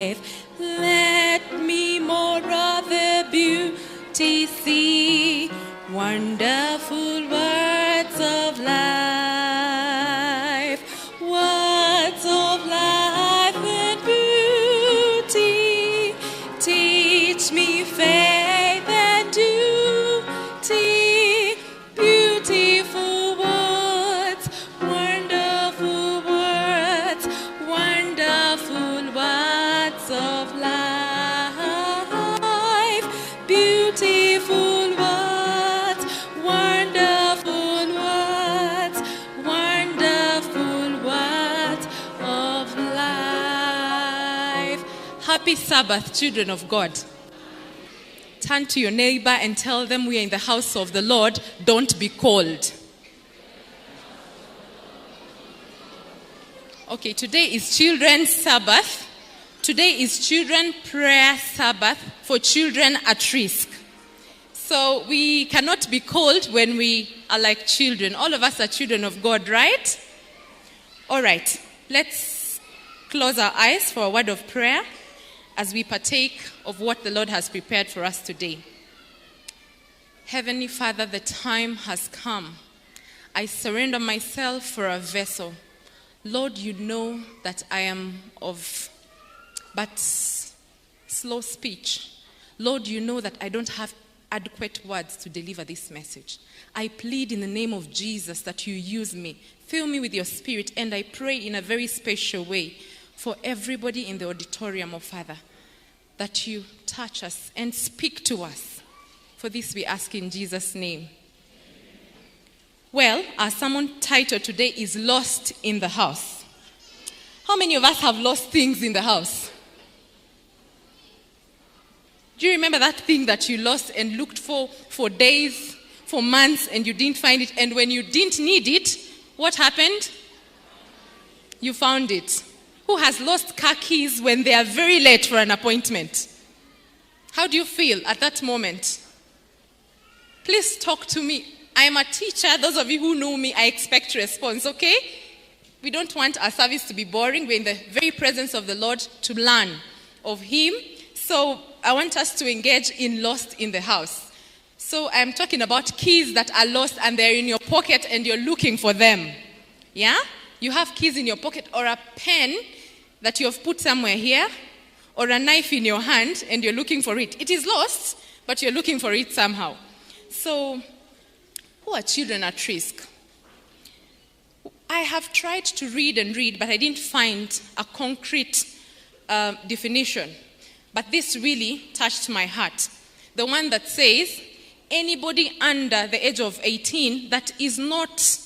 Let me more of the beauty see, wonderful words of life, words of life and beauty. Teach me faith and duty, beautiful words, wonderful words, wonderful words of life, beautiful words, wonderful words, wonderful words of life. Happy Sabbath, children of God. Turn to your neighbor and tell them we are in the house of the Lord. Don't be cold. Okay, today is Children's Sabbath. Today is Children Prayer Sabbath for children at risk. So we cannot be cold when we are like children. All of us are children of God, right? All right, let's close our eyes for a word of prayer as we partake of what the Lord has prepared for us today. Heavenly Father, the time has come. I surrender myself for a vessel. Lord, you know that I am of but slow speech. Lord, you know that I don't have adequate words to deliver this message. I plead in the name of Jesus that you use me. Fill me with your spirit, and I pray in a very special way for everybody in the auditorium, oh Father, that you touch us and speak to us. For this we ask in Jesus' name. Well, our sermon title today is Lost in the House. How many of us have lost things in the house? Do you remember that thing that you lost and looked for days, for months, and you didn't find it? And when you didn't need it, what happened? You found it. Who has lost car keys when they are very late for an appointment? How do you feel at that moment? Please talk to me. I am a teacher. Those of you who know me, I expect response, okay? We don't want our service to be boring. We're in the very presence of the Lord to learn of Him. So I want us to engage in Lost in the House. So I'm talking about keys that are lost and they're in your pocket and you're looking for them. Yeah? You have keys in your pocket, or a pen that you have put somewhere here, or a knife in your hand and you're looking for it. It is lost, but you're looking for it somehow. So, who are children at risk? I have tried to read, but I didn't find a concrete definition. But this really touched my heart. The one that says, anybody under the age of 18 that is not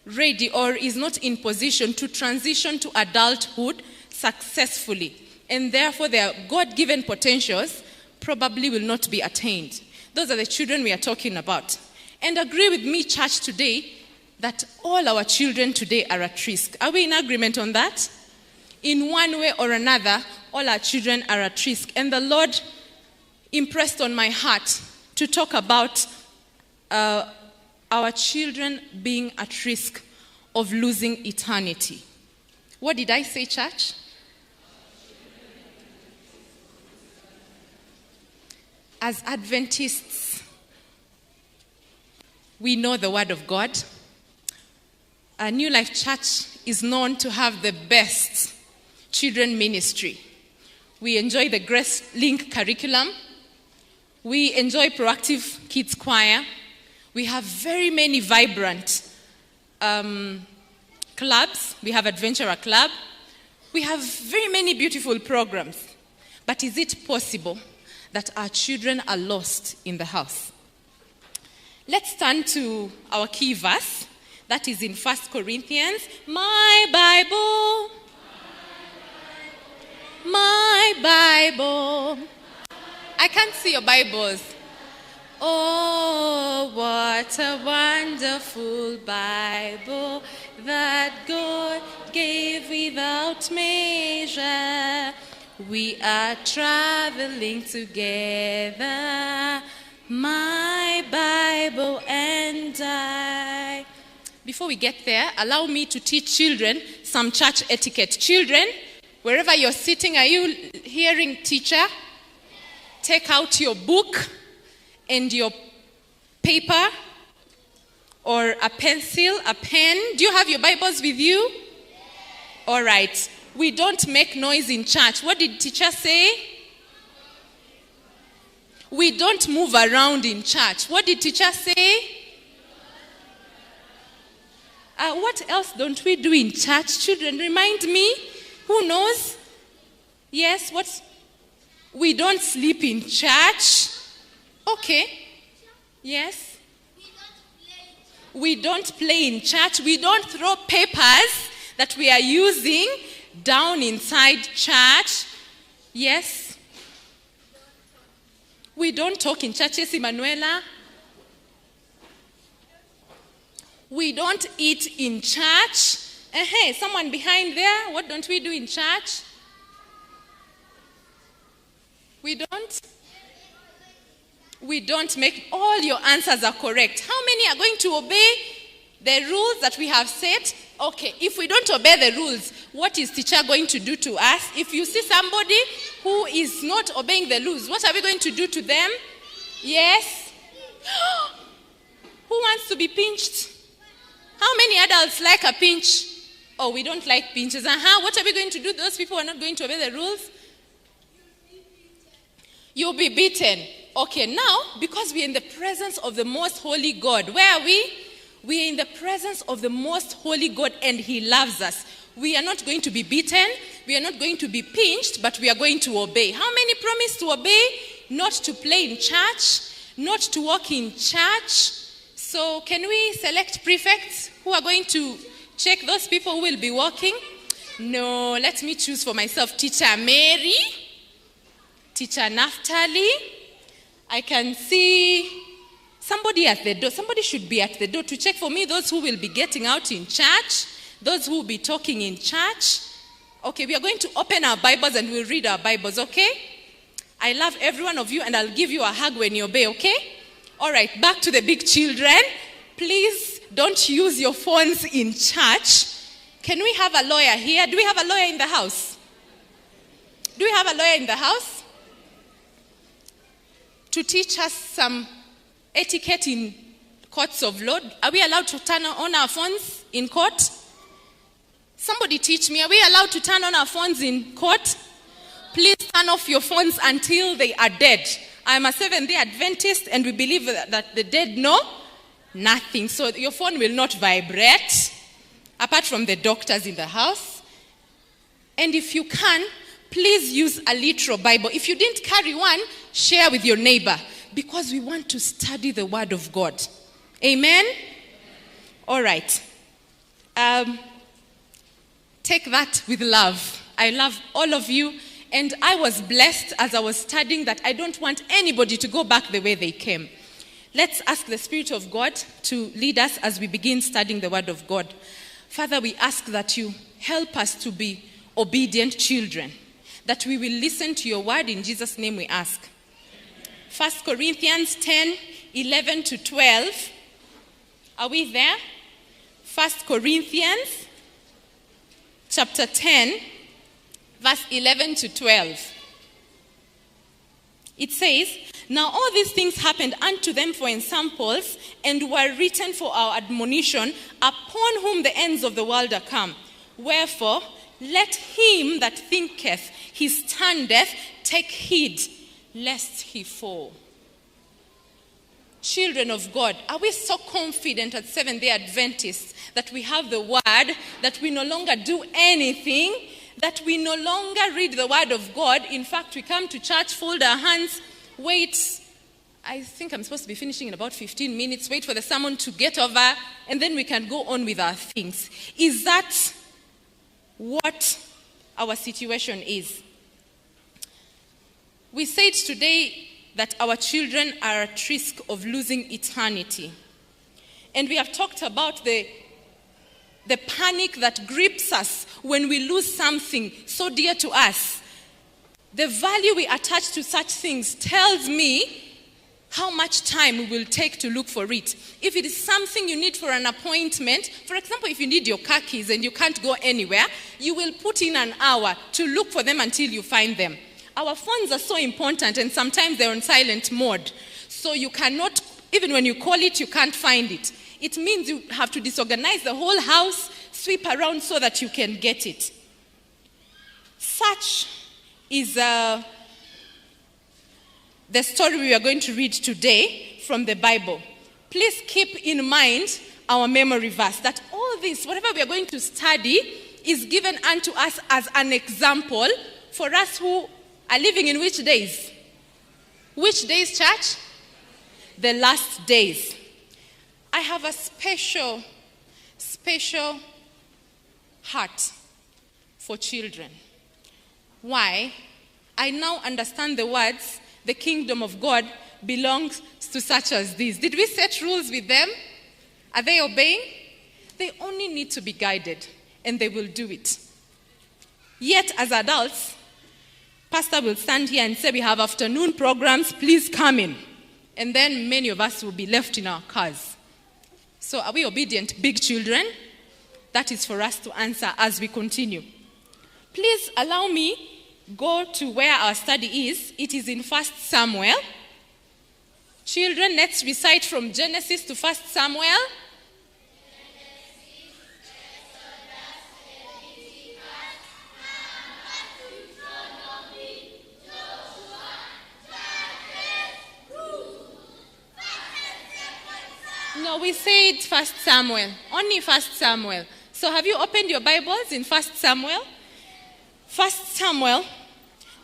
ready or is not in position to transition to adulthood successfully, and therefore their God-given potentials probably will not be attained. Those are the children we are talking about. And agree with me, church, today, that all our children today are at risk. Are we in agreement on that? In one way or another, all our children are at risk. And the Lord impressed on my heart to talk about our children being at risk of losing eternity. What did I say, church? As Adventists, we know the Word of God. New Life Church is known to have the best children ministry. We enjoy the Grace Link curriculum. We enjoy Proactive Kids Choir. We have very many vibrant clubs. We have Adventurer Club. We have very many beautiful programs. But is it possible that our children are lost in the house? Let's turn to our key verse. That is in 1 Corinthians. My Bible. My Bible. I can't see your Bibles. Oh, what a wonderful Bible that God gave without measure. We are traveling together, my Bible and I. Before we get there, allow me to teach children some church etiquette. Children, wherever you're sitting, are you hearing teacher? Take out your book and your paper or a pencil, a pen. Do you have your Bibles with you? All right. We don't make noise in church. What did teacher say? We don't move around in church. What did teacher say? What else don't we do in church? Children, remind me. Who knows? Yes, what? We don't sleep in church. Okay. Yes. We don't play in church. We don't throw papers that we are using down inside church. Yes. We don't talk in church. Yes, Emanuela. We don't eat in church. Hey, someone behind there, what don't we do in church? We don't make, all your answers are correct. How many are going to obey the rules that we have set? Okay, if we don't obey the rules, what is teacher going to do to us? If you see somebody who is not obeying the rules, what are we going to do to them? Yes? Who wants to be pinched? How many adults like a pinch? Oh, we don't like pinches. What are we going to do? Those people who are not going to obey the rules? You'll be beaten. Okay, now, because we're in the presence of the most holy God, where are we? We are in the presence of the most holy God, and he loves us. We are not going to be beaten. We are not going to be pinched, but we are going to obey. How many promise to obey? Not to play in church, not to walk in church. So can we select prefects who are going to check those people who will be walking? No, let me choose for myself. Teacher Mary, Teacher Naphtali. I can see somebody at the door. Somebody should be at the door to check for me those who will be getting out in church, those who will be talking in church. Okay, we are going to open our Bibles and we'll read our Bibles, okay? I love every one of you and I'll give you a hug when you obey, okay? All right, back to the big children. Please don't use your phones in church. Can we have a lawyer here? Do we have a lawyer in the house? Do we have a lawyer in the house? To teach us some etiquette in courts of law. Are we allowed to turn on our phones in court? Somebody teach me. Are we allowed to turn on our phones in court? Please turn off your phones until they are dead. I'm a Seventh-day Adventist and we believe that the dead know nothing. So your phone will not vibrate, apart from the doctors in the house. And if you can, please use a literal Bible. If you didn't carry one, share with your neighbor, because we want to study the Word of God. Amen? All right. Take that with love. I love all of you. And I was blessed as I was studying that I don't want anybody to go back the way they came. Let's ask the Spirit of God to lead us as we begin studying the Word of God. Father, we ask that you help us to be obedient children, that we will listen to your word. In Jesus' name we ask. 1 Corinthians 10, 11 to 12. Are we there? 1 Corinthians chapter 10, verse 11 to 12. It says, "Now all these things happened unto them for ensamples, and were written for our admonition, upon whom the ends of the world are come. Wherefore, let him that thinketh he standeth take heed, lest he fall." Children of God, are we so confident at Seventh-day Adventists that we have the word, that we no longer do anything, that we no longer read the word of God? In fact, we come to church, fold our hands, wait. I think I'm supposed to be finishing in about 15 minutes, wait for the sermon to get over, and then we can go on with our things. Is that what our situation is? We said today that our children are at risk of losing eternity. And we have talked about the panic that grips us when we lose something so dear to us. The value we attach to such things tells me how much time we will take to look for it. If it is something you need for an appointment, for example, if you need your car keys and you can't go anywhere, you will put in an hour to look for them until you find them. Our phones are so important, and sometimes they're on silent mode. So you cannot, even when you call it, you can't find it. It means you have to disorganize the whole house, sweep around so that you can get it. Such is the story we are going to read today from the Bible. Please keep in mind our memory verse, that all this, whatever we are going to study, is given unto us as an example for us who are living in which days? Which days, church? The last days. I have a special heart for children. Why? I now understand the words, the kingdom of God belongs to such as these. Did we set rules with them? Are they obeying? They only need to be guided, and they will do it. Yet, as adults, pastor will stand here and say, we have afternoon programs, please come in. And then many of us will be left in our cars. So are we obedient, big children? That is for us to answer as we continue. Please allow me go to where our study is. It is in 1 Samuel. Children, let's recite from Genesis to 1 Samuel. No, we said 1 Samuel. Only 1 Samuel. So have you opened your Bibles in 1 Samuel? 1 Samuel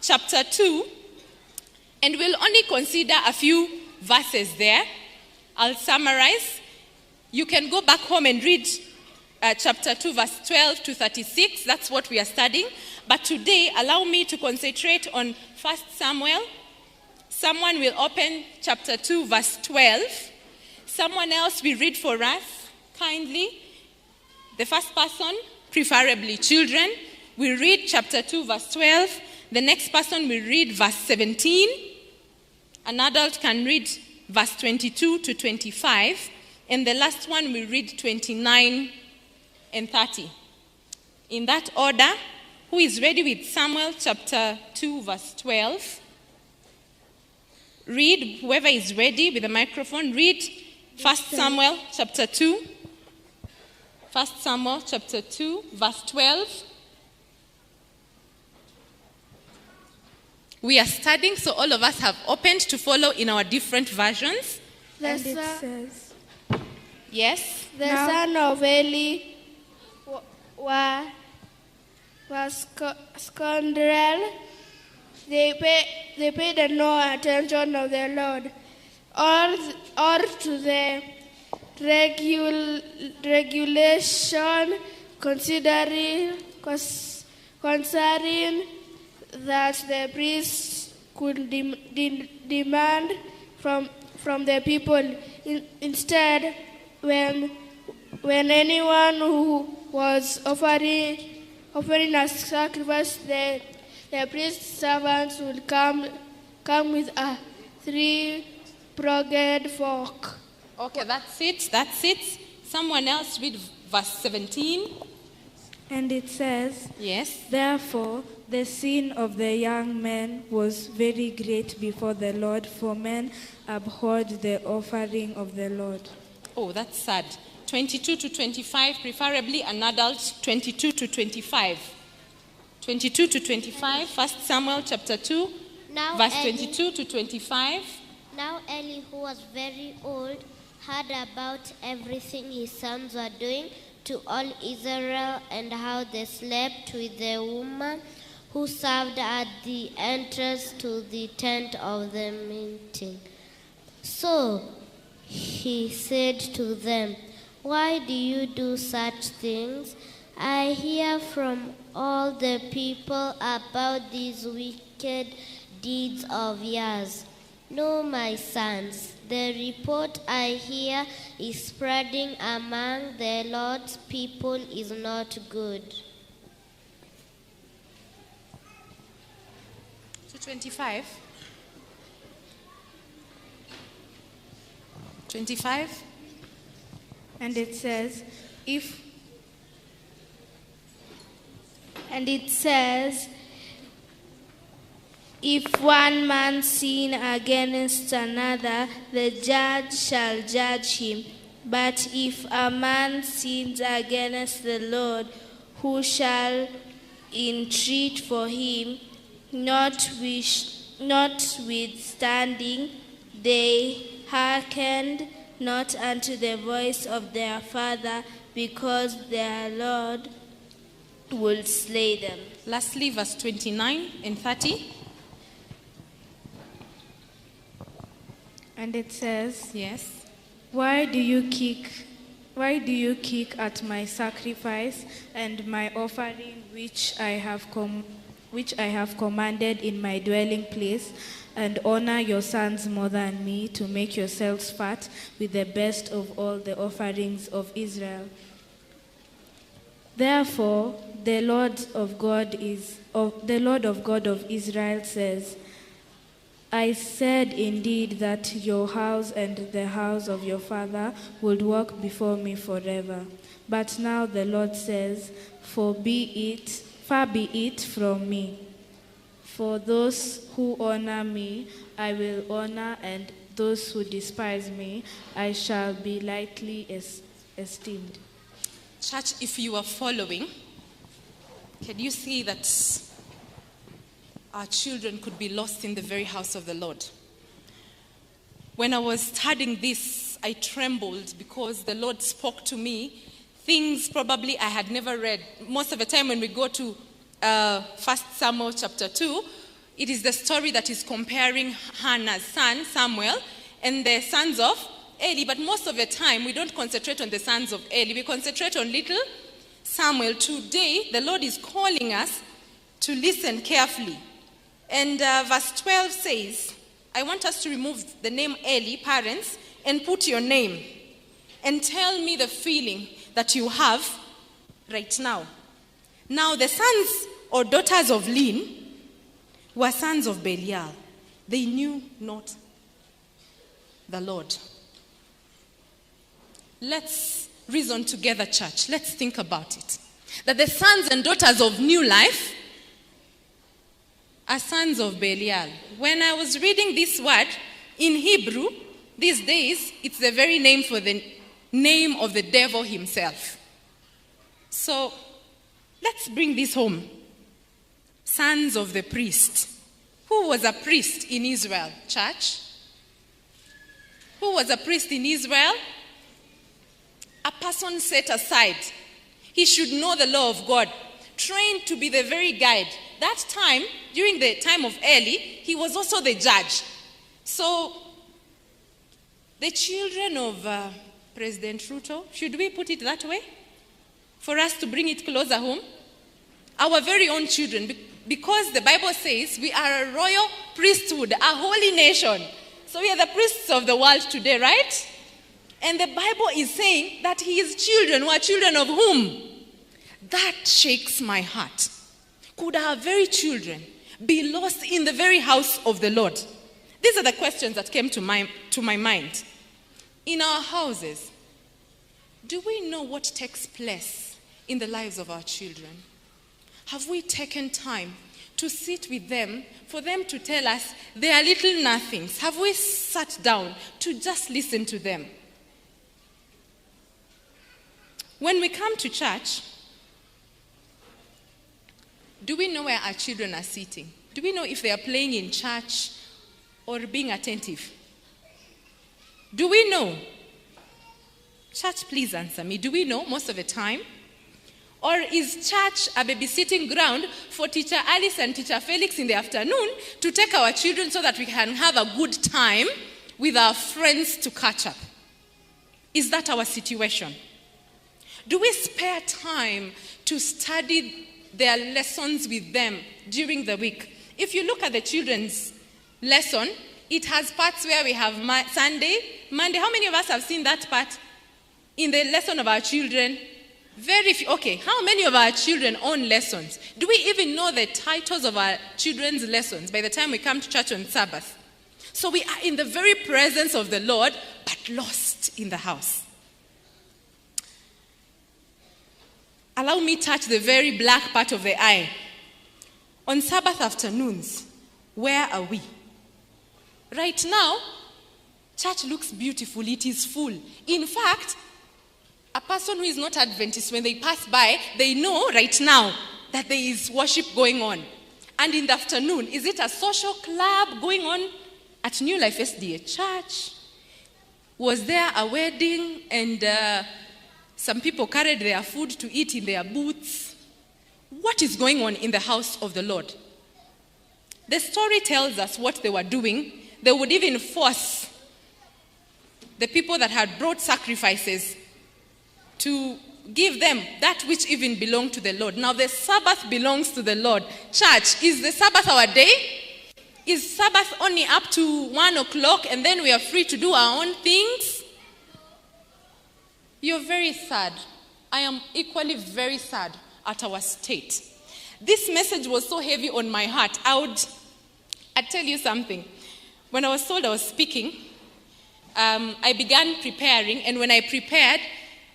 chapter 2. And we'll only consider a few verses there. I'll summarize. You can go back home and read chapter 2, verse 12 to 36. That's what we are studying. But today, allow me to concentrate on 1 Samuel. Someone will open chapter 2, verse 12. Someone else will read for us, kindly. The first person, preferably children, will read chapter 2, verse 12. The next person will read verse 17. An adult can read verse 22 to 25. And the last one will read 29 and 30. In that order, who is ready with Samuel chapter 2, verse 12? Read, whoever is ready with the microphone, read 1 Samuel chapter 2. 1 Samuel chapter 2, verse 12. We are studying, so all of us have opened to follow in our different versions. And it says, Yes. the son of Eli was scoundrel. They paid no attention to the Lord or to the regulation concerning that the priests could demand from the people. Instead, when anyone who was offering a sacrifice, the priest's servants would come with a three-pronged fork. Okay, that's it. Someone else read verse 17. And it says, Yes. Therefore, the sin of the young men was very great before the Lord, for men abhorred the offering of the Lord. Oh, that's sad. 22 to 25, preferably an adult, 22 to 25. 22 to 25, 1 Samuel chapter 2, verse 22 to 25. Now Eli, who was very old, heard about everything his sons were doing to all Israel and how they slept with the woman who served at the entrance to the tent of the meeting. So he said to them, "Why do you do such things? I hear from all the people about these wicked deeds of yours. No, my sons, the report I hear is spreading among the Lord's people is not good." To 25. 25. And it says, If one man sin against another, the judge shall judge him. But if a man sins against the Lord, who shall entreat for him? Notwithstanding, they hearkened not unto the voice of their father, because their Lord would slay them. Lastly, verse 29 and 30. And it says, Yes. Why do you kick at my sacrifice and my offering which I have commanded in my dwelling place, and honor your sons more than me, to make yourselves fat with the best of all the offerings of Israel? Therefore, the Lord God of Israel says, I said indeed that your house and the house of your father would walk before me forever. But now the Lord says, far be it from me. For those who honor me, I will honor, and those who despise me, I shall be lightly esteemed. Church, if you are following, can you see that our children could be lost in the very house of the Lord? When I was studying this, I trembled because the Lord spoke to me things probably I had never read. Most of the time when we go to 1 Samuel chapter 2, it is the story that is comparing Hannah's son, Samuel, and the sons of Eli. But most of the time, we don't concentrate on the sons of Eli. We concentrate on little Samuel. Today, the Lord is calling us to listen carefully. And verse 12 says, I want us to remove the name Eli, parents, and put your name. And tell me the feeling that you have right now. Now, the sons or daughters of Lin were sons of Belial. They knew not the Lord. Let's reason together, church. Let's think about it. That the sons and daughters of New Life are sons of Belial. When I was reading this word in Hebrew, these days, it's the very name for the name of the devil himself. So, let's bring this home. Sons of the priest. Who was a priest in Israel, church? Who was a priest in Israel? A person set aside. He should know the law of God, trained to be the very guide. That time, during the time of Eli, he was also the judge. So, the children of President Ruto, should we put it that way? For us to bring it closer home? Our very own children, because the Bible says we are a royal priesthood, a holy nation. So we are the priests of the world today, right? And the Bible is saying that his children were children of whom? That shakes my heart. Could our very children be lost in the very house of the Lord? These are the questions that came to my mind. In our houses, do we know what takes place in the lives of our children? Have we taken time to sit with them, for them to tell us their little nothings? Have we sat down to just listen to them? When we come to church, do we know where our children are sitting? Do we know if they are playing in church or being attentive? Do we know? Church, please answer me. Do we know most of the time? Or is church a babysitting ground for Teacher Alice and Teacher Felix in the afternoon to take our children so that we can have a good time with our friends to catch up? Is that our situation? Do we spare time to study their lessons with them during the week? If you look at the children's lesson, it has parts where we have Sunday, Monday. How many of us have seen that part in the lesson of our children? Very few. Okay, how many of our children own lessons? Do we even know the titles of our children's lessons by the time we come to church on Sabbath? So we are in the very presence of the Lord, but lost in the house. Allow me touch the very black part of the eye. On Sabbath afternoons, Where are we? Right now, church looks beautiful. It is full. In fact, a person who is not Adventist, when they pass by, they know right now that there is worship going on. And in the afternoon, is it a social club going on at New Life SDA Church? Was there a wedding and some people carried their food to eat in their booths? What is going on in the house of the Lord? The story tells us what they were doing. They would even force the people that had brought sacrifices to give them that which even belonged to the Lord. Now the Sabbath belongs to the Lord. Church, is the Sabbath our day? Is Sabbath only up to 1 o'clock and then we are free to do our own things? You're very sad. I am equally very sad at our state. This message was so heavy on my heart. I'd tell you something. When I was told I was speaking, I began preparing, and when I prepared,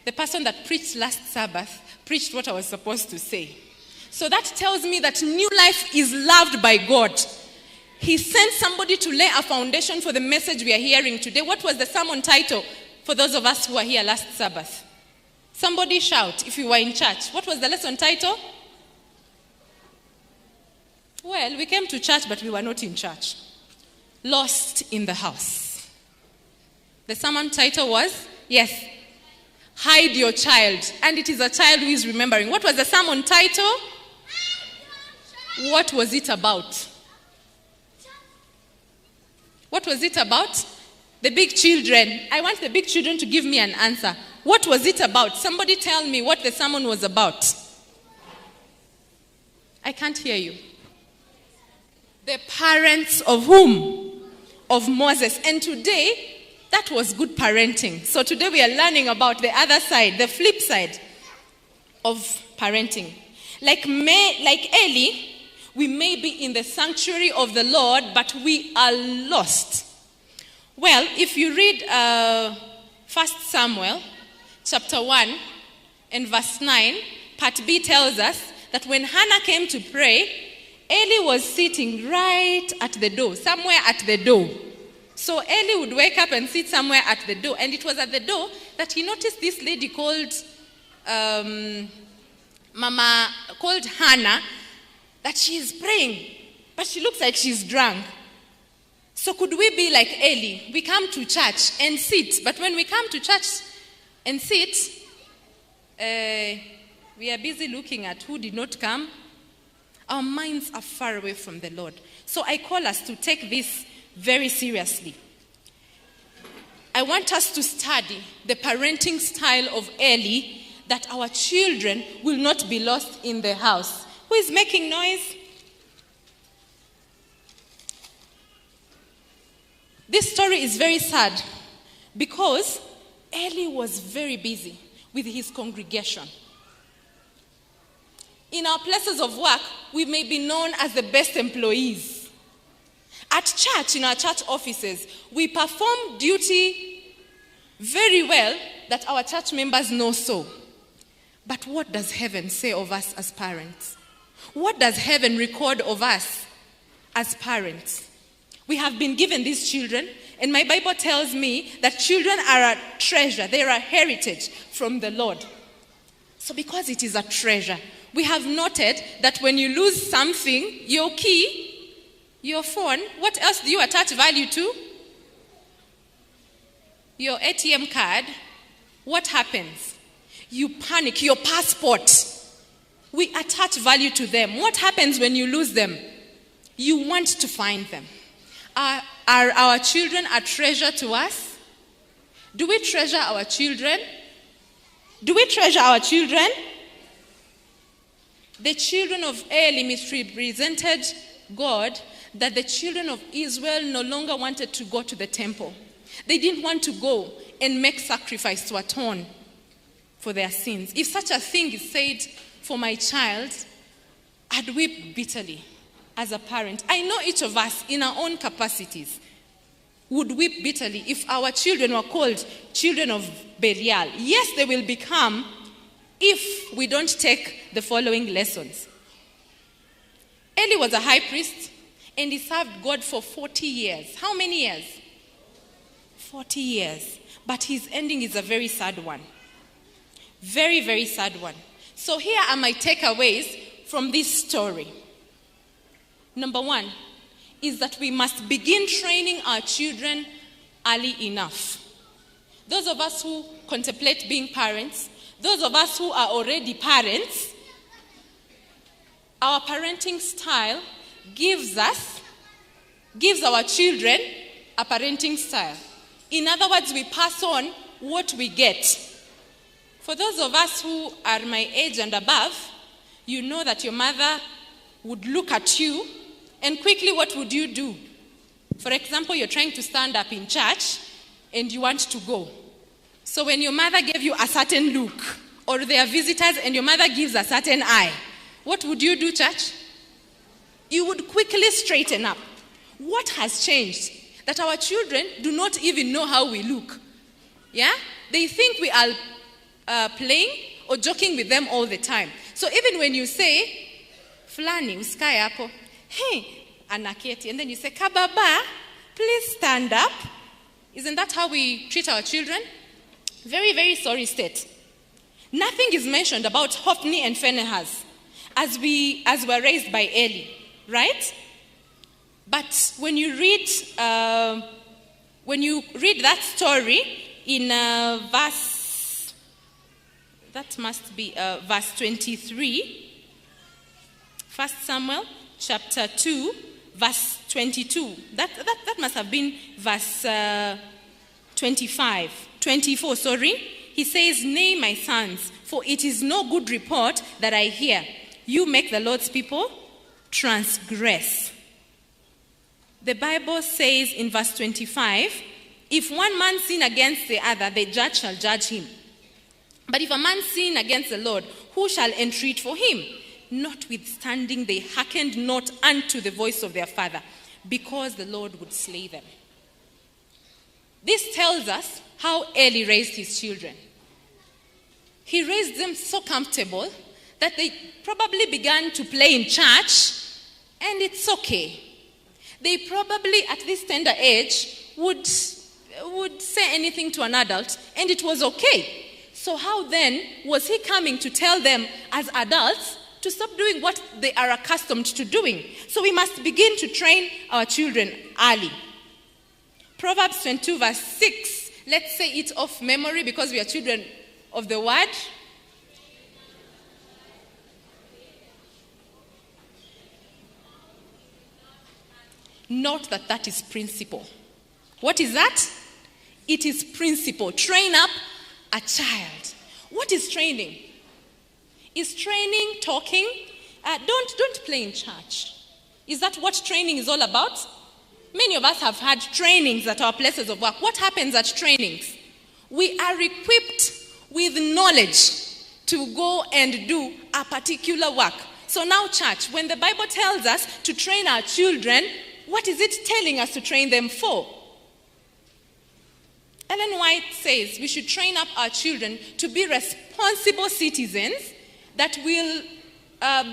the person that preached last Sabbath preached what I was supposed to say. So that tells me that New Life is loved by God. He sent somebody to lay a foundation for the message we are hearing today. What was the sermon title for those of us who were here last Sabbath? Somebody shout if you were in church. What was the lesson title? Well, we came to church, but we were not in church. Lost in the house. The sermon title was, yes, Hide Your Child. And it is a child who is remembering. What was the sermon title? What was it about? What was it about? The big children. I want the big children to give me an answer. What was it about? Somebody tell me what the sermon was about. I can't hear you. The parents of whom? Of Moses. And today, that was good parenting. So today we are learning about the other side, the flip side of parenting. Like Eli, we may be in the sanctuary of the Lord, but we are lost. Well, if you read 1 Samuel chapter 1 and verse 9, part B tells us that when Hannah came to pray, Eli was sitting right at the door, somewhere at the door. So Eli would wake up and sit somewhere at the door. And it was at the door that he noticed this lady called Hannah, that she is praying, but she looks like she's drunk. So could we be like Eli? We come to church and sit, but when we come to church and sit, we are busy looking at who did not come. Our minds are far away from the Lord. So I call us to take this very seriously. I want us to study the parenting style of Eli, that our children will not be lost in the house. Who is making noise? This story is very sad because Eli was very busy with his congregation. In our places of work, we may be known as the best employees. At church, in our church offices, we perform duty very well that our church members know so. But what does heaven say of us as parents? What does heaven record of us as parents? We have been given these children, and my Bible tells me that children are a treasure. They are a heritage from the Lord. So because it is a treasure, we have noted that when you lose something, your key, your phone, what else do you attach value to? Your ATM card. What happens? You panic. Your passport. We attach value to them. What happens when you lose them? You want to find them. Are our children a treasure to us? Do we treasure our children? Do we treasure our children? The children of Eli misrepresented God, that the children of Israel no longer wanted to go to the temple. They didn't want to go and make sacrifice to atone for their sins. If such a thing is said for my child, I'd weep bitterly as a parent. I know each of us in our own capacities would weep bitterly if our children were called children of Belial. Yes, they will become if we don't take the following lessons. Eli was a high priest. And he served God for 40 years. How many years? 40 years. But his ending is a very sad one. Very, very sad one. So here are my takeaways from this story. Number one is that we must begin training our children early enough. Those of us who contemplate being parents, those of us who are already parents, our parenting style gives our children a parenting style. In other words, we pass on what we get. For those of us who are my age and above, you know that your mother would look at you and quickly what would you do? For example, you're trying to stand up in church and you want to go. So when your mother gave you a certain look, or there are visitors and your mother gives a certain eye, what would you do, church? You would quickly straighten up. What has changed? That our children do not even know how we look. Yeah? They think we are playing or joking with them all the time. So even when you say, Fulani, usikae hapo, hey, anaketi, and then you say, Kababa, please stand up. Isn't that how we treat our children? Very, very sorry state. Nothing is mentioned about Hophni and Phinehas as were raised by Eli, right? But when you read that story in verse 23, 1 Samuel chapter 2, verse 22. That must have been verse 24, sorry. He says, "Nay, my sons, for it is no good report that I hear. You make the Lord's people transgress." The Bible says in verse 25, if one man sin against the other, the judge shall judge him. But if a man sin against the Lord, who shall entreat for him? Notwithstanding, they hearkened not unto the voice of their father, because the Lord would slay them. This tells us how Eli raised his children. He raised them so comfortable that they probably began to play in church, and it's okay. They probably, at this tender age, would say anything to an adult, and it was okay. So how then was he coming to tell them as adults to stop doing what they are accustomed to doing? So we must begin to train our children early. Proverbs 22 verse 6. Let's say it off memory because we are children of the word. Note that is principle. What is that? It is principle. Train up a child. What is training? Is training talking? Don't play in church. Is that what training is all about? Many of us have had trainings at our places of work. What happens at trainings? We are equipped with knowledge to go and do a particular work. So now, church, when the Bible tells us to train our children, what is it telling us to train them for? Ellen White says we should train up our children to be responsible citizens that will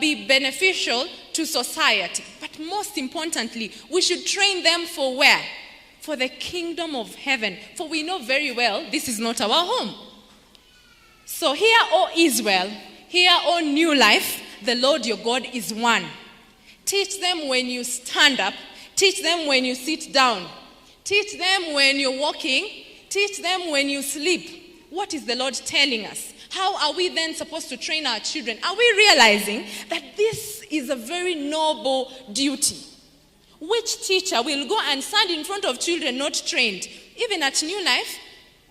be beneficial to society. But most importantly, we should train them for where? For the kingdom of heaven. For we know very well this is not our home. So hear, O Israel, hear, O New Life, the Lord your God is one. Teach them when you stand up. Teach them when you sit down. Teach them when you're walking. Teach them when you sleep. What is the Lord telling us? How are we then supposed to train our children? Are we realizing that this is a very noble duty? Which teacher will go and stand in front of children not trained? Even at New Life,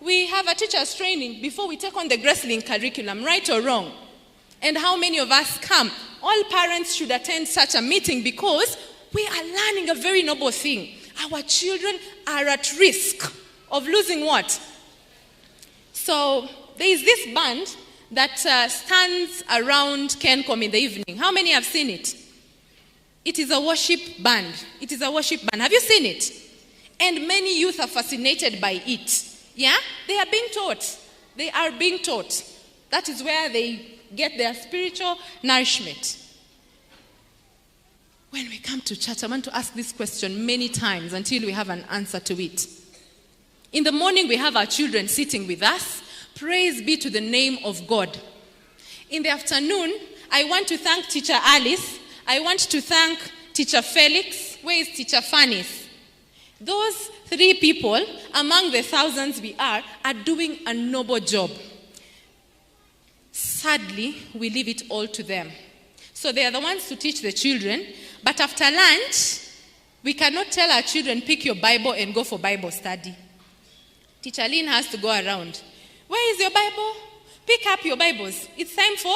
we have a teacher's training before we take on the Gracelink curriculum, right or wrong? And how many of us come? All parents should attend such a meeting because we are learning a very noble thing. Our children are at risk of losing what? So there is this band that stands around Kencom in the evening. How many have seen it? It is a worship band. It is a worship band. Have you seen it? And many youth are fascinated by it. Yeah? They are being taught. They are being taught. That is where they get their spiritual nourishment. When we come to church, I want to ask this question many times until we have an answer to it. In the morning, we have our children sitting with us. Praise be to the name of God. In the afternoon, I want to thank Teacher Alice. I want to thank Teacher Felix. Where is Teacher Fanis? Those three people, among the thousands we are doing a noble job. Sadly, we leave it all to them. So they are the ones to teach the children. But after lunch, we cannot tell our children, pick your Bible and go for Bible study. Teacher Lynn has to go around. Where is your Bible? Pick up your Bibles. It's time for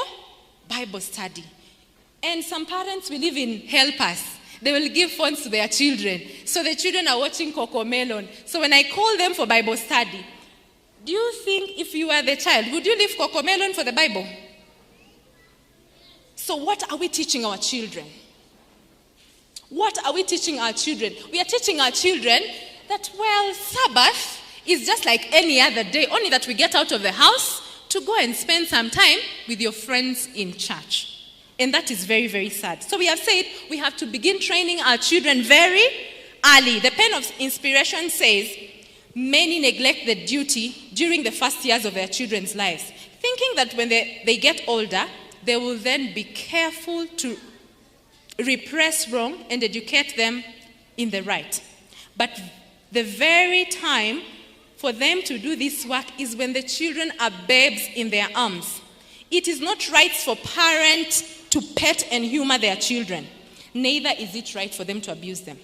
Bible study. And some parents will even help us. They will give phones to their children. So the children are watching Cocomelon. So when I call them for Bible study, do you think if you were the child, would you leave Cocomelon for the Bible? So what are we teaching our children? What are we teaching our children? We are teaching our children that, well, Sabbath is just like any other day, only that we get out of the house to go and spend some time with your friends in church. And that is very, very sad. So we have said we have to begin training our children very early. The Pen of Inspiration says, many neglect the duty during the first years of their children's lives, thinking that when they get older, they will then be careful to repress wrong and educate them in the right. But the very time for them to do this work is when the children are babes in their arms. It is not right for parents to pet and humor their children. Neither is it right for them to abuse them.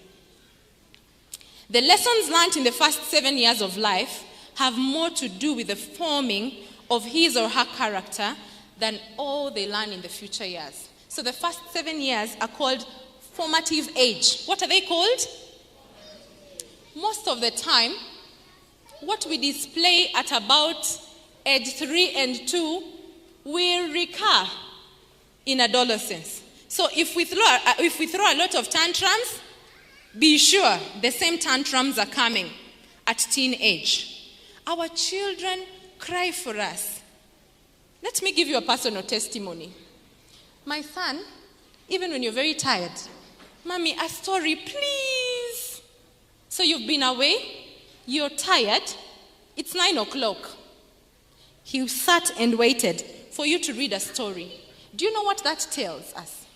The lessons learned in the first 7 years of life have more to do with the forming of his or her character than all they learn in the future years. So the first 7 years are called formative age. What are they called? Most of the time, what we display at about age 3 and 2 will recur in adolescence. So if we throw a lot of tantrums, be sure the same tantrums are coming at teenage. Our children cry for us. Let me give you a personal testimony. My son, even when you're very tired, Mommy, a story, please. So you've been away, you're tired, it's 9 o'clock. He sat and waited for you to read a story. Do you know what that tells us?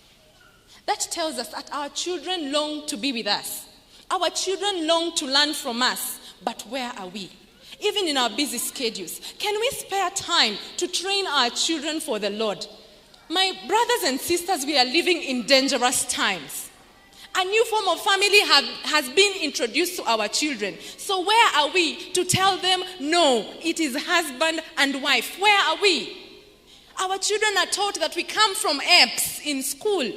That tells us that our children long to be with us. Our children long to learn from us. But where are we? Even in our busy schedules, can we spare time to train our children for the Lord? My brothers and sisters, we are living in dangerous times. A new form of family has been introduced to our children. So where are we to tell them, no, it is husband and wife? Where are we? Our children are taught that we come from apes in school.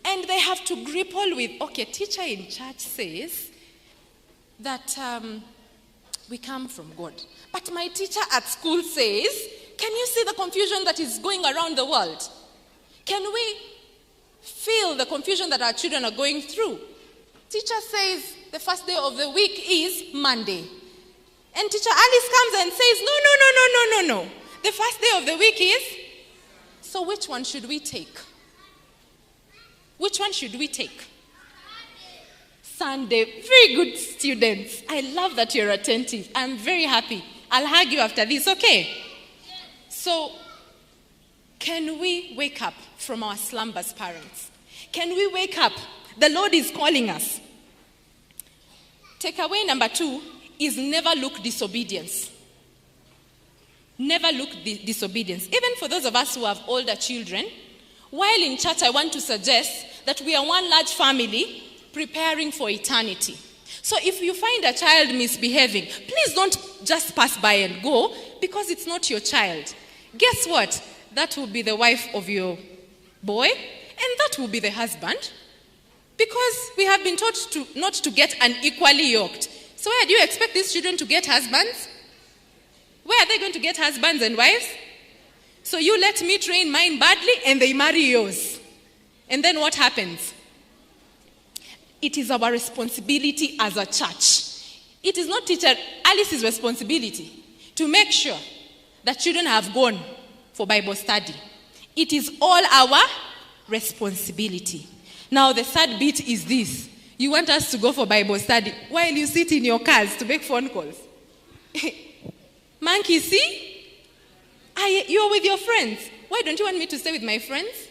And they have to grapple with, okay, teacher in church says that we come from God. But my teacher at school says, can you see the confusion that is going around the world? Can we feel the confusion that our children are going through? Teacher says the first day of the week is Monday. And Teacher Alice comes and says, no. The first day of the week is? So which one should we take? Which one should we take? Sunday. Very good, students. I love that you're attentive. I'm very happy. I'll hug you after this, okay? So, can we wake up from our slumbers, parents? Can we wake up? The Lord is calling us. Takeaway number 2 is never look disobedience. Never look disobedience. Even for those of us who have older children, while in church, I want to suggest that we are one large family preparing for eternity. So if you find a child misbehaving, please don't just pass by and go, because it's not your child. Guess what? That will be the wife of your boy, and that will be the husband, because we have been taught not to get unequally yoked. So where do you expect these children to get husbands? Where are they going to get husbands and wives? So you let me train mine badly and they marry yours. And then what happens? It is our responsibility as a church. It is not Teacher Alice's responsibility to make sure that children have gone for Bible study. It is all our responsibility. Now the third bit is this. You want us to go for Bible study while you sit in your cars to make phone calls. Monkey, see? You're with your friends. Why don't you want me to stay with my friends?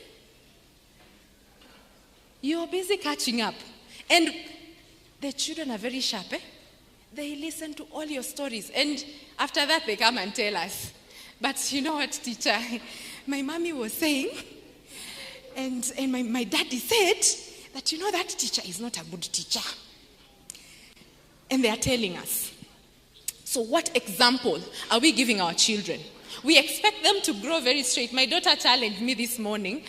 You're busy catching up. And the children are very sharp, eh? They listen to all your stories. And after that, they come and tell us. But you know what, teacher? My mommy was saying, and my daddy said, that you know that teacher is not a good teacher. And they are telling us. So what example are we giving our children? We expect them to grow very straight. My daughter challenged me this morning.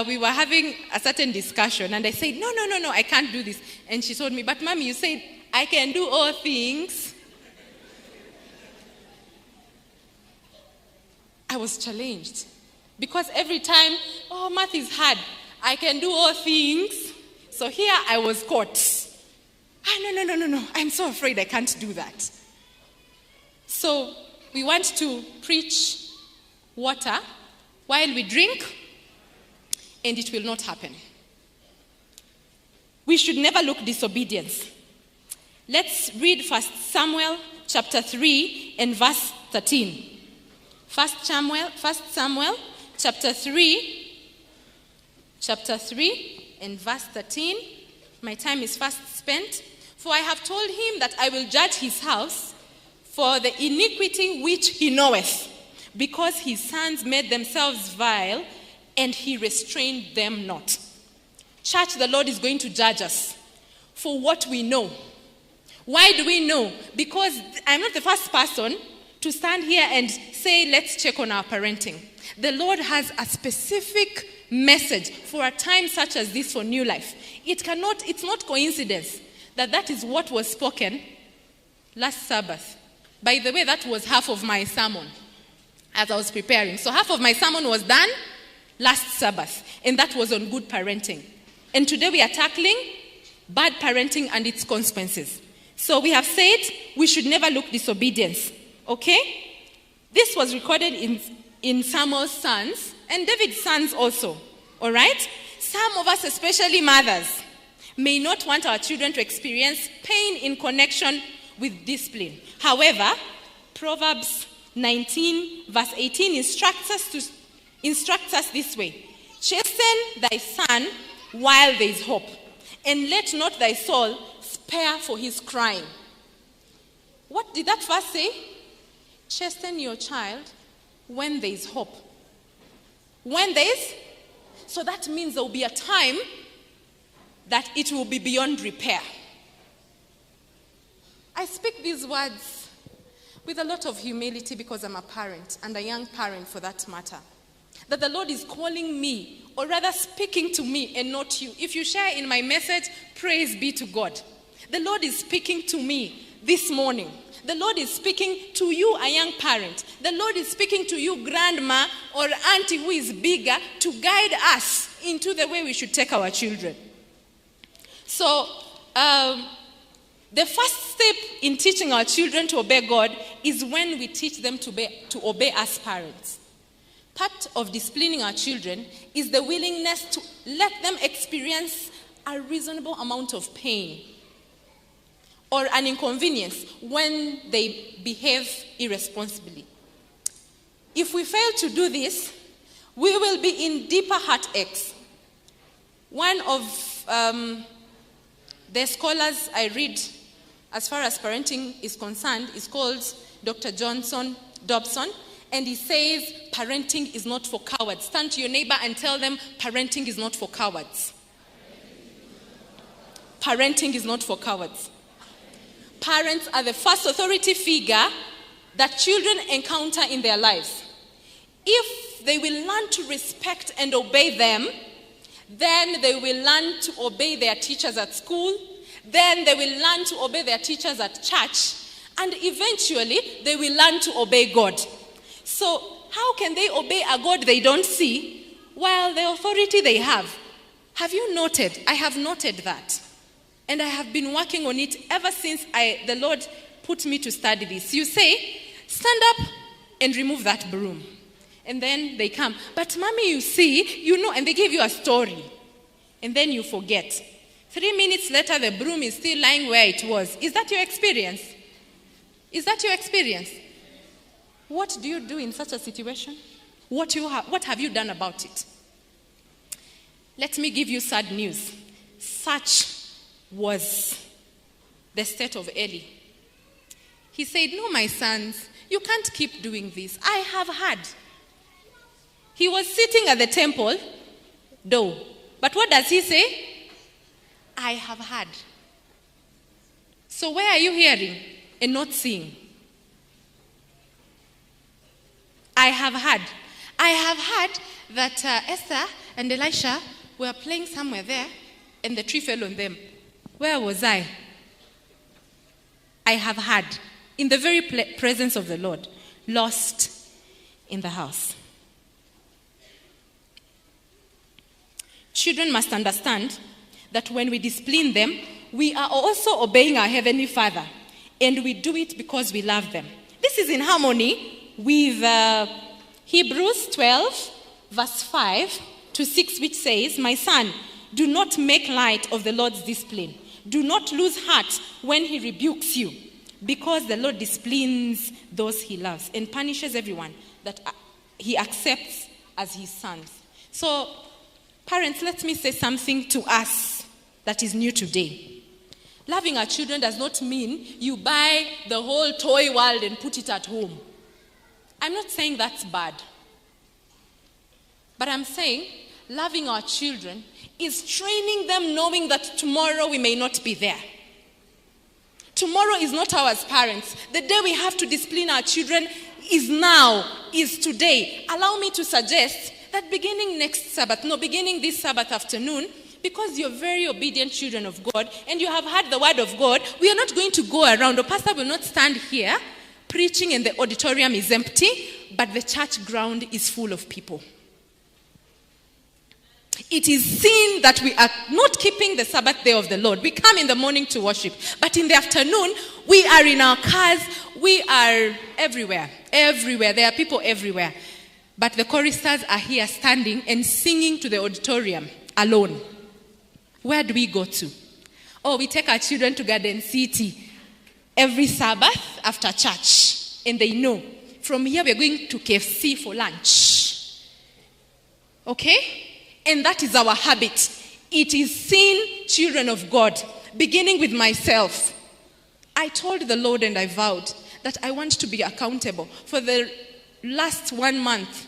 We were having a certain discussion, and I said, no, I can't do this. And she told me, but mommy, you said, I can do all things. I was challenged. Because every time, math is hard. I can do all things. So here I was caught. No. I'm so afraid I can't do that. So we want to preach water while we drink, and it will not happen. We should never look disobedience. Let's read 1 Samuel chapter 3 and verse 13. 1 Samuel chapter 3 and verse 13. My time is fast spent. For I have told him that I will judge his house for the iniquity which he knoweth, because his sons made themselves vile, and he restrained them not. Church, the Lord is going to judge us for what we know. Why do we know? Because I'm not the first person to stand here and say, let's check on our parenting. The Lord has a specific message for a time such as this for New Life. It's not coincidence that is what was spoken last Sabbath. By the way, that was half of my sermon as I was preparing. So half of my sermon was done last Sabbath, and that was on good parenting. And today we are tackling bad parenting and its consequences. So we have said we should never look disobedience. Okay? This was recorded in Samuel's sons and David's sons also. All right? Some of us, especially mothers, may not want our children to experience pain in connection with discipline. However, Proverbs 19 verse 18 instructs us this way. Chasten thy son while there is hope, and let not thy soul spare for his crying. What did that verse say? Chasten your child when there is hope. When there is? So that means there will be a time that it will be beyond repair. I speak these words with a lot of humility because I'm a parent, and a young parent for that matter. That the Lord is calling me, or rather speaking to me and not you. If you share in my message, praise be to God. The Lord is speaking to me this morning. The Lord is speaking to you, a young parent. The Lord is speaking to you, grandma or auntie who is bigger, to guide us into the way we should take our children. So, the first step in teaching our children to obey God is when we teach them to obey us parents. Part of disciplining our children is the willingness to let them experience a reasonable amount of pain or an inconvenience when they behave irresponsibly. If we fail to do this, we will be in deeper heartaches. One of the scholars I read as far as parenting is concerned is called Dr. Johnson Dobson, and he says parenting is not for cowards. Stand to your neighbor and tell them parenting is not for cowards. Parenting is not for cowards. Parents are the first authority figure that children encounter in their lives. If they will learn to respect and obey them, then they will learn to obey their teachers at school, then they will learn to obey their teachers at church, and eventually they will learn to obey God. So how can they obey a God they don't see while the authority they have? Have you noted? I have noted that. And I have been working on it ever since the Lord put me to study this. You say, stand up and remove that broom. And then they come. But mommy, you see, and they give you a story. and then you forget. 3 minutes later, the broom is still lying where it was. Is that your experience? Is that your experience? What do you do in such a situation? What have you done about it? Let me give you sad news. Such was the state of Eli. He said, no, my sons, you can't keep doing this. I have had. He was sitting at the temple door. But what does he say? I have had. So where are you hearing and not seeing? I have had. I have had that Esther and Elisha were playing somewhere there and the tree fell on them. Where was I? I have had, in the very presence of the Lord, lost in the house. Children must understand that when we discipline them, we are also obeying our Heavenly Father, and we do it because we love them. This is in harmony with Hebrews 12, verse 5 to 6, which says, my son, do not make light of the Lord's discipline. Do not lose heart when he rebukes you, because the Lord disciplines those he loves and punishes everyone that he accepts as his sons. So, parents, let me say something to us that is new today. Loving our children does not mean you buy the whole toy world and put it at home. I'm not saying that's bad. But I'm saying loving our children is training them knowing that tomorrow we may not be there. Tomorrow is not ours, parents. The day we have to discipline our children is now, is today. Allow me to suggest that beginning this Sabbath afternoon, because you're very obedient children of God and you have heard the word of God, we are not going to go around. The pastor will not stand here preaching and the auditorium is empty, but the church ground is full of people. It is seen that we are not keeping the Sabbath day of the Lord. We come in the morning to worship, but in the afternoon, we are in our cars, we are everywhere. There are people everywhere. But the choristers are here standing and singing to the auditorium alone. Where do we go to? Oh, we take our children to Garden City every Sabbath after church. And they know, from here we're going to KFC for lunch. Okay? And that is our habit. It is seen, children of God, beginning with myself. I told the Lord and I vowed that I want to be accountable. For the last 1 month,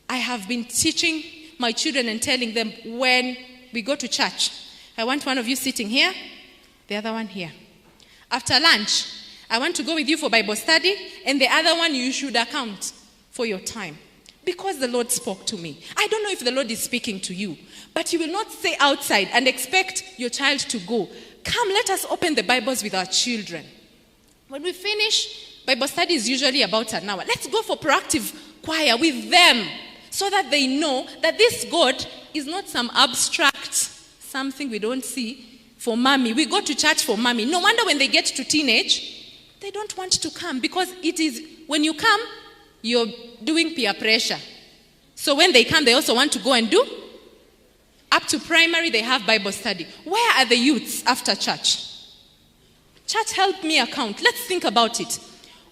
I have been teaching my children and telling them when we go to church, I want one of you sitting here, the other one here. After lunch, I want to go with you for Bible study, and the other one you should account for your time. Because the Lord spoke to me. I don't know if the Lord is speaking to you, but you will not stay outside and expect your child to go. Come, let us open the Bibles with our children. When we finish, Bible study is usually about an hour. Let's go for proactive choir with them so that they know that this God is not some abstract, something we don't see for mommy. We go to church for mommy. No wonder when they get to teenage, they don't want to come because it is, when you come, you're doing peer pressure. So when they come, they also want to go and do. Up to primary, they have Bible study. Where are the youths after church? Church, help me account. Let's think about it.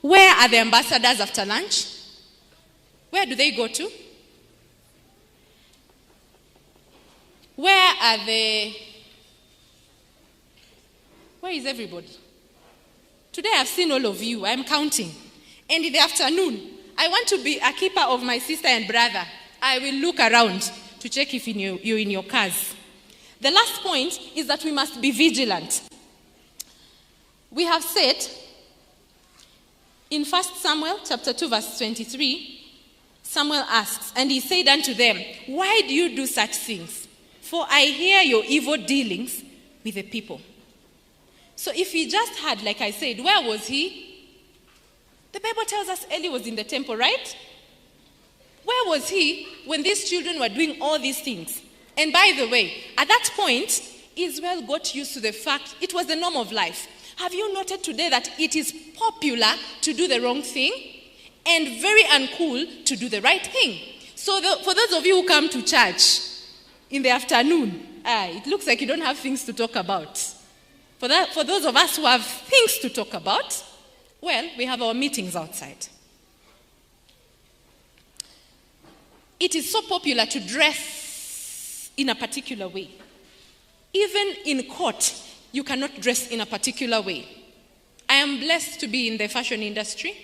Where are the ambassadors after lunch? Where do they go to? Where is everybody? Today I've seen all of you. I'm counting. And in the afternoon, I want to be a keeper of my sister and brother. I will look around to check if you're in your cars. The last point is that we must be vigilant. We have said in 1 Samuel chapter 2 verse 23, Samuel asks, and he said unto them, why do you do such things? For I hear your evil dealings with the people. So if he just had, like I said, where was he? The Bible tells us Eli was in the temple, right? Where was he when these children were doing all these things? And by the way, at that point, Israel got used to the fact it was the norm of life. Have you noted today that it is popular to do the wrong thing and very uncool to do the right thing? So for those of you who come to church in the afternoon, It looks like you don't have things to talk about. For those of us who have things to talk about, well, we have our meetings outside. It is so popular to dress in a particular way. Even in court, you cannot dress in a particular way. I am blessed to be in the fashion industry,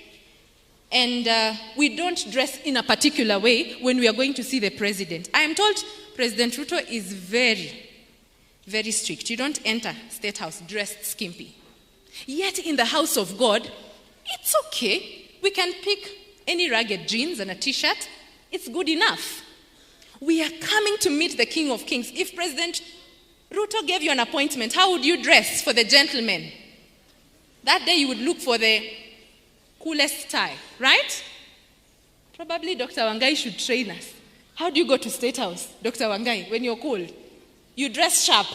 and we don't dress in a particular way when we are going to see the president. I am told President Ruto is very, very strict. You don't enter State House dressed skimpy. Yet in the house of God, it's okay. We can pick any ragged jeans and a t-shirt. It's good enough. We are coming to meet the King of Kings. If President Ruto gave you an appointment, how would you dress for the gentleman? That day you would look for the coolest tie, right? Probably Dr. Wangai should train us. How do you go to State House, Dr. Wangai, when you're cold? You dress sharp,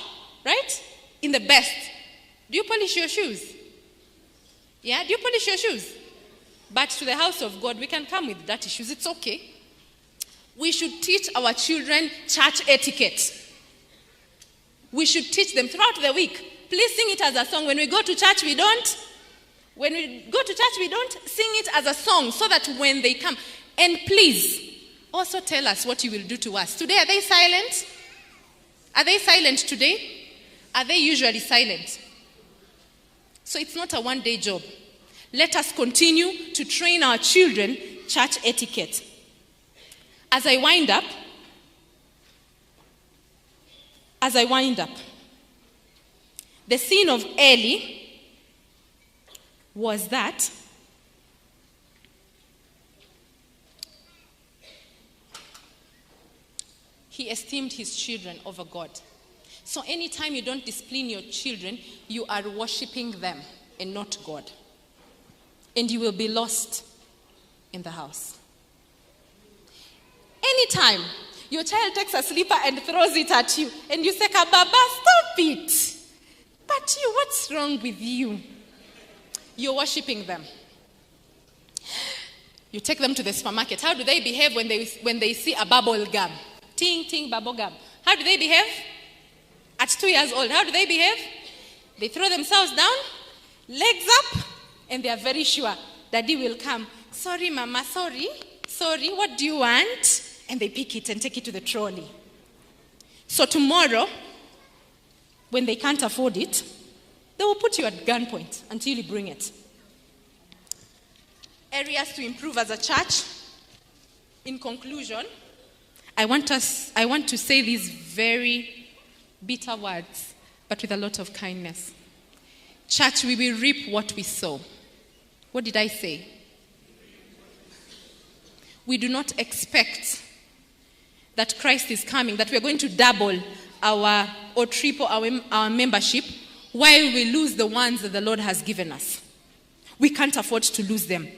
right? In the best. Do you polish your shoes? Yeah, do you polish your shoes? But to the house of God, we can come with dirty shoes. It's okay. We should teach our children church etiquette. We should teach them throughout the week. Please sing it as a song. When we go to church, we don't sing it as a song so that when they come. And please, also tell us what you will do to us. Today, are they silent? Are they silent today? Are they usually silent? So it's not a one-day job. Let us continue to train our children church etiquette. As I wind up, the sin of Eli was that he esteemed his children over God. So anytime you don't discipline your children, you are worshiping them and not God. And you will be lost in the house. Anytime your child takes a slipper and throws it at you, and you say, Baba, stop it. But you, what's wrong with you? You're worshiping them. You take them to the supermarket. How do they behave when they see a bubble gum? Ting, ting, bubble gum. How do they behave? At 2 years old, how do they behave? They throw themselves down, legs up, and they are very sure Daddy will come. Sorry, Mama, sorry, what do you want? And they pick it and take it to the trolley. So tomorrow, when they can't afford it, they will put you at gunpoint until you bring it. Areas to improve as a church. In conclusion, I want to say these very bitter words, but with a lot of kindness. Church, we will reap what we sow. What did I say? We do not expect that Christ is coming, that we are going to double or triple our membership while we lose the ones that the Lord has given us. We can't afford to lose them.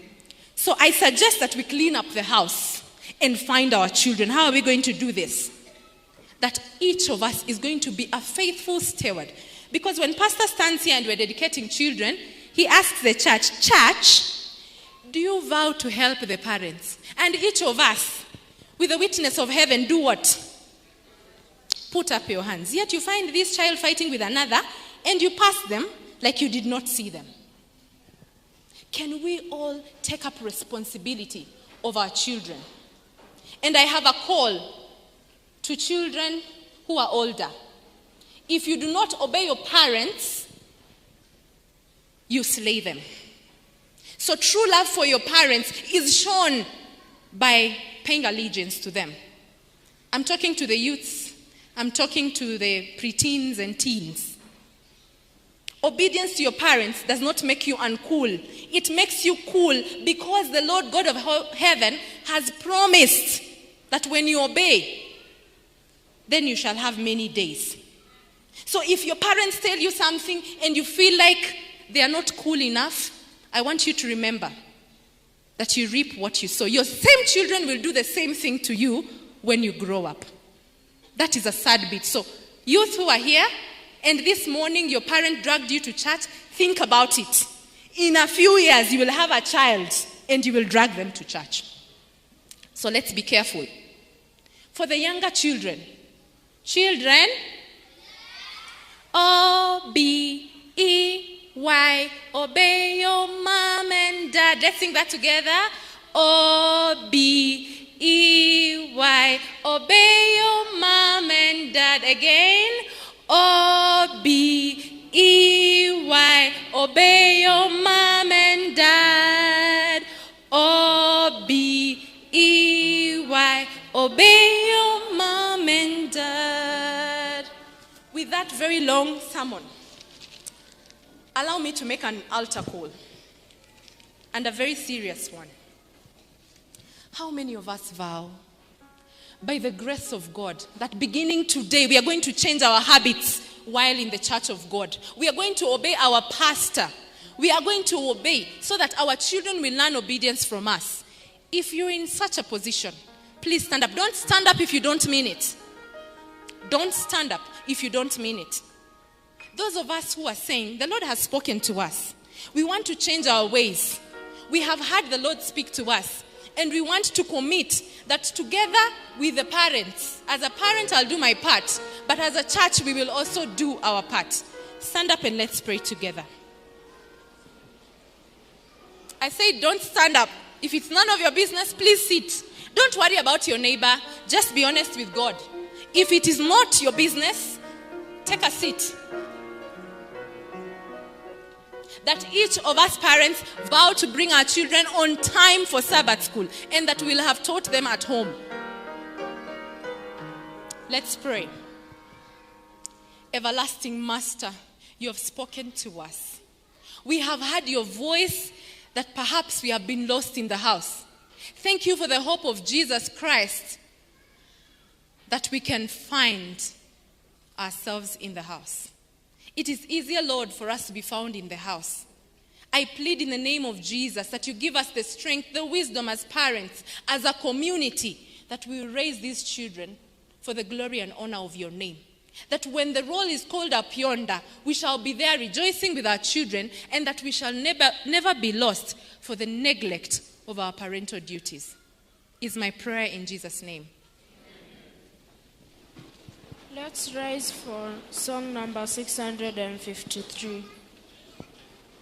So I suggest that we clean up the house and find our children. How are we going to do this? That each of us is going to be a faithful steward. Because when Pastor stands here and we're dedicating children, he asks the church, do you vow to help the parents? And each of us, with the witness of heaven, do what? Put up your hands. Yet you find this child fighting with another, and you pass them like you did not see them. Can we all take up responsibility of our children? And I have a call to children who are older. If you do not obey your parents, you slay them. So true love for your parents is shown by paying allegiance to them. I'm talking to the youths. I'm talking to the preteens and teens. Obedience to your parents does not make you uncool. It makes you cool because the Lord God of heaven has promised that when you obey, then you shall have many days. So if your parents tell you something and you feel like they are not cool enough, I want you to remember that you reap what you sow. Your same children will do the same thing to you when you grow up. That is a sad bit. So youth who are here, and this morning your parent dragged you to church, think about it. In a few years, you will have a child and you will drag them to church. So let's be careful. For the younger children, O-B-E-Y. Obey your mom and dad. Let's sing that together. O-B-E-Y. Obey your mom and dad. Again. O-B-E-Y. Obey your mom and dad. O-B-E-Y. Obey your mom and dad. With that very long sermon, allow me to make an altar call, and a very serious one. How many of us vow, by the grace of God, that beginning today we are going to change our habits while in the church of God? We are going to obey our pastor. We are going to obey so that our children will learn obedience from us. If you're in such a position, please stand up. Don't stand up if you don't mean it. Don't stand up if you don't mean it. Those of us who are saying, the Lord has spoken to us. We want to change our ways. We have heard the Lord speak to us. And we want to commit that together with the parents, as a parent I'll do my part, but as a church we will also do our part. Stand up and let's pray together. I say don't stand up. If it's none of your business, please sit. Don't worry about your neighbor. Just be honest with God. If it is not your business, take a seat. That each of us parents vow to bring our children on time for Sabbath school, and that we'll have taught them at home. Let's pray. Everlasting Master, you have spoken to us. We have heard your voice that perhaps we have been lost in the house. Thank you for the hope of Jesus Christ, that we can find ourselves in the house. It is easier, Lord, for us to be found in the house. I plead in the name of Jesus that you give us the strength, the wisdom as parents, as a community, that we will raise these children for the glory and honor of your name. That when the roll is called up yonder, we shall be there rejoicing with our children, and that we shall never be lost for the neglect of our parental duties. Is my prayer in Jesus' name. Let's rise for song number 653.